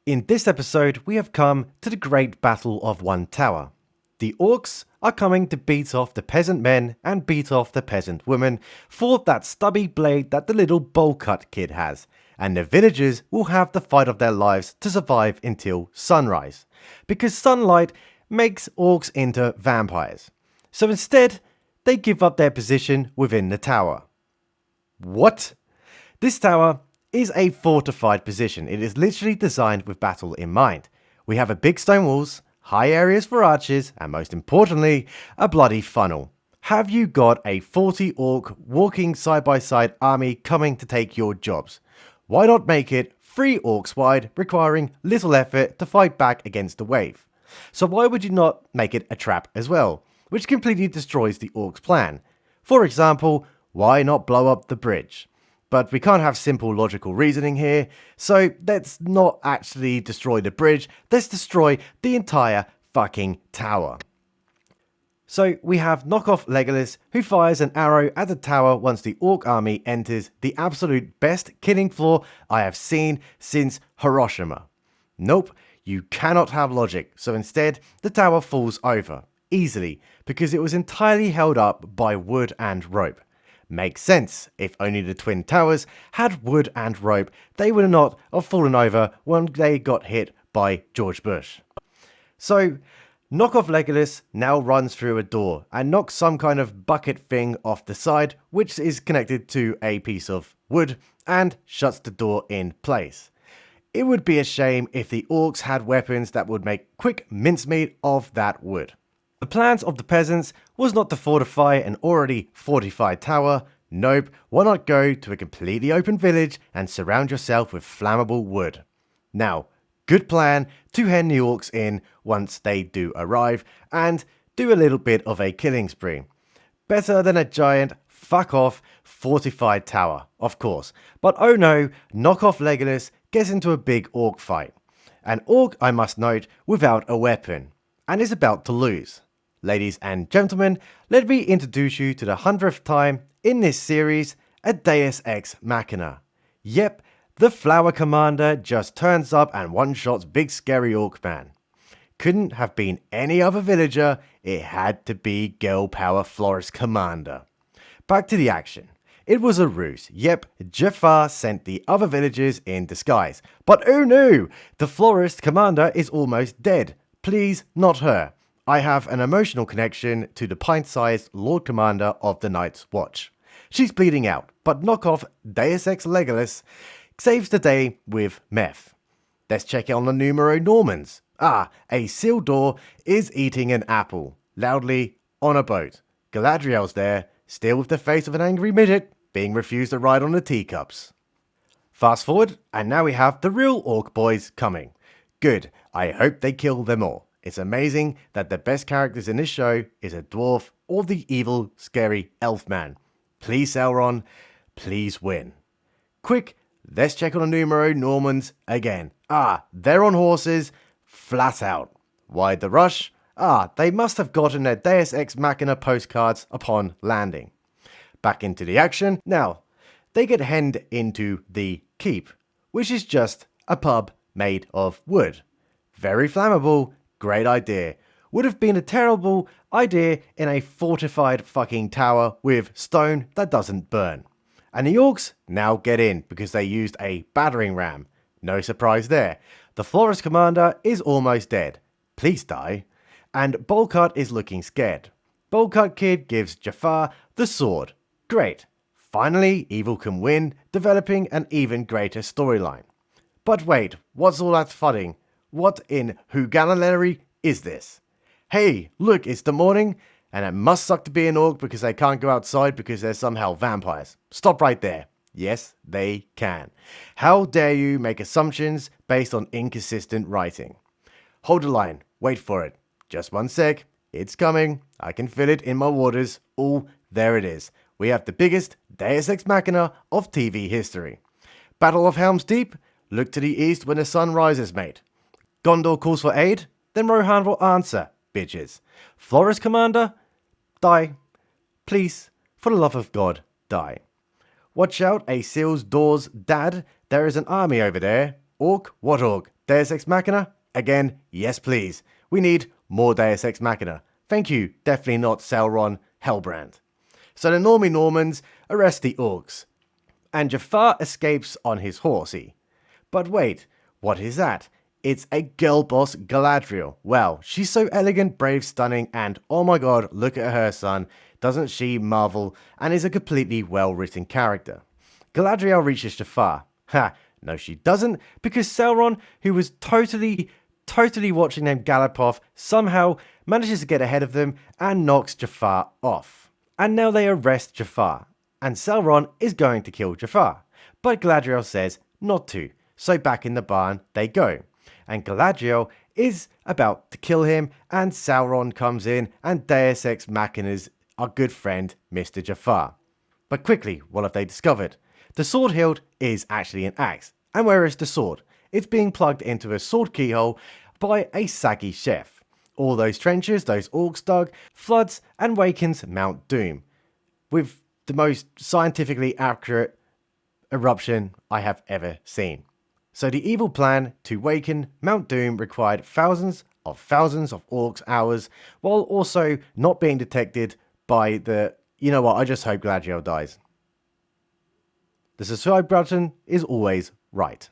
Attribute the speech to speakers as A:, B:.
A: In this episode, we have come to the Great Battle of One Tower. The Orcs are coming to beat off the peasant men and beat off the peasant women for that stubby blade that the little bowl cut kid has, and the villagers will have the fight of their lives to survive until sunrise, because sunlight makes orcs into vampires. So instead, they give up their position within the tower. What? This tower is a fortified position. It is literally designed with battle in mind. We have a big stone walls, high areas for archers, and most importantly, a bloody funnel. Have you got a 40 orc walking side by side army coming to take your jobs? Why not make it 3 orcs wide, requiring little effort to fight back against the wave? So why would you not make it a trap as well, which completely destroys the orcs' plan? For example, why not blow up the bridge? But we can't have simple logical reasoning here, so let's not actually destroy the bridge, let's destroy the entire fucking tower. So we have knockoff Legolas, who fires an arrow at the tower once the orc army enters, the absolute best killing floor I have seen since Hiroshima. Nope, you cannot have logic, so instead the tower falls over, easily, because it was entirely held up by wood and rope. Makes sense. If only the Twin Towers had wood and rope, they would not have fallen over when they got hit by George Bush. So, knockoff Legolas now runs through a door and knocks some kind of bucket thing off the side, which is connected to a piece of wood, and shuts the door in place. It would be a shame if the orcs had weapons that would make quick mincemeat of that wood. The plans of the peasants was not to fortify an already fortified tower. Nope, why not go to a completely open village and surround yourself with flammable wood? Now, good plan to hem the orcs in once they do arrive and do a little bit of a killing spree. Better than a giant fuck off fortified tower, of course. But oh no, knockoff Legolas gets into a big orc fight. An orc, I must note, without a weapon, and is about to lose. Ladies and gentlemen, let me introduce you to the 100th time in this series, a Deus Ex Machina. Yep, the Flower Commander just turns up and one-shots big scary orc man. Couldn't have been any other villager, it had to be Girl Power Florist Commander. Back to the action. It was a ruse. Yep, Jafar sent the other villagers in disguise. But oh no, the Florist Commander is almost dead. Please, not her. I have an emotional connection to the pint-sized Lord Commander of the Night's Watch. She's bleeding out, but knockoff Deus Ex Legolas saves the day with meth. Let's check it on the numero normies. A sealed door is eating an apple, loudly, on a boat. Galadriel's there, still with the face of an angry midget, being refused a ride on the teacups. Fast forward, and now we have the real orc boys coming. Good, I hope they kill them all. It's amazing that the best characters in this show is a dwarf or the evil, scary elf man. Please, Sauron, please win. Quick, let's check on the numero normies again. They're on horses, flat out. Why the rush? They must have gotten their Deus Ex Machina postcards upon landing. Back into the action. Now, they get henned into the keep, which is just a pub made of wood. Very flammable. Great idea. Would have been a terrible idea in a fortified fucking tower with stone that doesn't burn. And the orcs now get in because they used a battering ram. No surprise there. The Florist Commander is almost dead. Please die. And Bolcut is looking scared. Bolcut Kid gives Jafar the sword. Great. Finally, evil can win, developing an even greater storyline. But wait, what's all that fudding? What in Hugalalary is this? Hey, look, it's the morning, and it must suck to be an orc because they can't go outside because they're somehow vampires. Stop right there. Yes, they can. How dare you make assumptions based on inconsistent writing? Hold the line. Wait for it. Just one sec. It's coming. I can feel it in my waters. Oh, there it is. We have the biggest Deus Ex Machina of TV history. Battle of Helm's Deep? Look to the east when the sun rises, mate. Gondor calls for aid? Then Rohan will answer, bitches. Florist Commander? Die. Please, for the love of God, die. Watch out, a seal's door's dad. There is an army over there. Orc? What orc? Deus Ex Machina? Again, yes please. We need more Deus Ex Machina. Thank you, definitely not Sauron Hellbrand. So the normie Normans arrest the Orcs, and Jafar escapes on his horsey. But wait, what is that? It's a girl boss Galadriel. Wow, she's so elegant, brave, stunning, and oh my god, look at her son. Doesn't she marvel, and is a completely well-written character. Galadriel reaches Jafar. Ha, no she doesn't, because Sauron, who was totally watching them gallop off, somehow manages to get ahead of them and knocks Jafar off. And now they arrest Jafar, and Sauron is going to kill Jafar. But Galadriel says not to, so back in the barn they go. And Galadriel is about to kill him, and Sauron comes in and Deus Ex Machina's our good friend Mr. Jafar. But quickly, what have they discovered? The sword hilt is actually an axe. And where is the sword? It's being plugged into a sword keyhole by a saggy chef. All those trenches those orcs dug floods and wakens Mount Doom, with the most scientifically accurate eruption I have ever seen. So the evil plan to waken Mount Doom required thousands of orcs hours, while also not being detected by the... You know what, I just hope Galadriel dies. The subscribe button is always right.